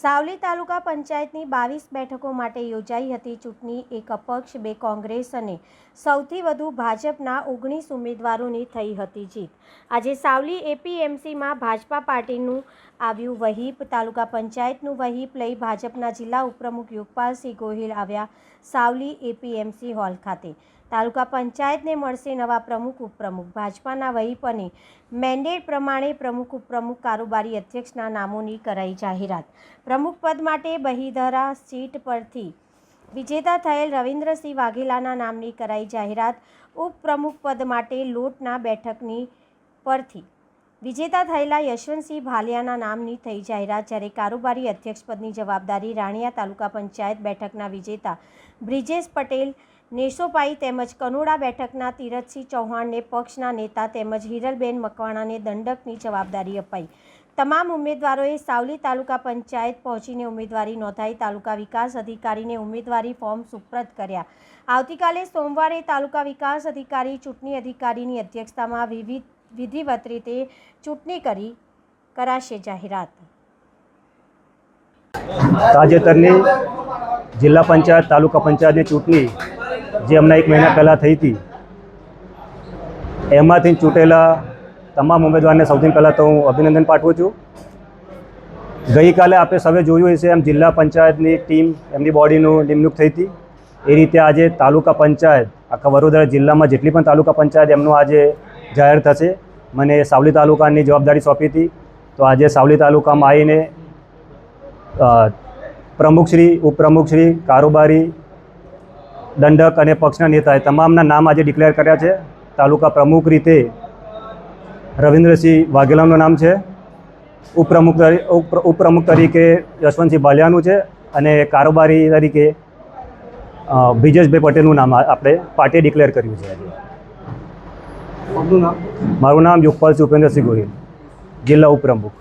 સાવલી તાલુકા પંચાયતની 22 બેઠકો માટે યોજાઈ હતી ચૂંટણી। એક અપક્ષ, 2 કોંગ્રેસ અને સૌથી વધુ ભાજપના 19 ઉમેદવારોની થઈ હતી જીત। આજે સાવલી એપીએમસીમાં ભાજપા પાર્ટીનું આવ્યું વહીપ। તાલુકા પંચાયતનું વહીપ લઈ ભાજપના જિલ્લા ઉપપ્રમુખ યુગપાલસિંહ ગોહિલ આવ્યા સાવલી એપીએમસી હોલ ખાતે। તાલુકા પંચાયતને મળશે નવા પ્રમુખ ઉપપ્રમુખ। ભાજપાના વહીપ અને મેન્ડેટ પ્રમાણે પ્રમુખ ઉપપ્રમુખ કારોબારી અધ્યક્ષના નામોની કરાઈ જાહેરાત। પ્રમુખ પદ માટે બહીધરા સીટ પરથી વિજેતા થયેલ રવિન્દ્રસિંહ વાઘેલાના નામની કરાઈ જાહેરાત। ઉપપ્રમુખ પદ માટે લોટના બેઠકની પરથી વિજેતા થયેલા યશવંતસિંહ ભાલિયાના નામની થઈ જાહેરાત। જ્યારે કારોબારી અધ્યક્ષ પદની જવાબદારી રાણિયા તાલુકા પંચાયત બેઠકના વિજેતા બ્રિજેશ પટેલ નેસોપાઈ તેમજ કનોડા બેઠકના તીરથસિંહ ચૌહાણને પક્ષના નેતા તેમજ હિરલબેન મકવાણાને દંડકની જવાબદારી અપાઈ। તમામ ઉમેદવારોએ સાવલી તાલુકા પંચાયત પહોંચીને ઉમેદવારી નોંધાઈ। તાલુકા વિકાસ અધિકારીને ઉમેદવારી ફોર્મ સુપ્રત કર્યા। આવતીકાલે સોમવારે તાલુકા વિકાસ અધિકારી ચૂંટણી અધિકારીની અધ્યક્ષતામાં વિધિવત રીતે ચૂંટણી કરાશે જાહેરાત। તાજેતરની જિલ્લા પંચાયત તાલુકા પંચાયતની ચૂંટણી જે હમણાં 1 મહિના પહેલાં થઈ હતી, એમાંથી ચૂંટેલા તમામ ઉમેદવારને સૌથી પહેલાં તો હું અભિનંદન પાઠવું છું। ગઈકાલે આપણે સૌએ જોયું હશે એમ જિલ્લા પંચાયતની ટીમ એમની બોડીનું નિમણૂક થઈ હતી। એ રીતે આજે તાલુકા પંચાયત આખા વડોદરા જિલ્લામાં જેટલી પણ તાલુકા પંચાયત એમનું આજે જાહેર થશે। મને સાવલી તાલુકાની જવાબદારી સોંપી હતી, તો આજે સાવલી તાલુકામાં આવીને પ્રમુખશ્રી, ઉપપ્રમુખશ્રી, કારોબારી, દંડક અને પક્ષના નેતાએ તમામના નામ આજે ડિક્લેર કર્યા છે। તાલુકા પ્રમુખ રીતે રવિન્દ્રસિંહ વાઘેલાનું નામ છે, ઉપપ્રમુખ તરીકે યશવંતસિંહ ભાલિયાનું છે અને કારોબારી તરીકે બ્રિજેશભાઈ પટેલનું નામ આપણે પાર્ટીએ ડિક્લેર કર્યું છે। મારું નામ યુગપાલસિંહ ઉપેન્દ્રસિંહ ગોહિલ, જિલ્લા ઉપપ્રમુખ।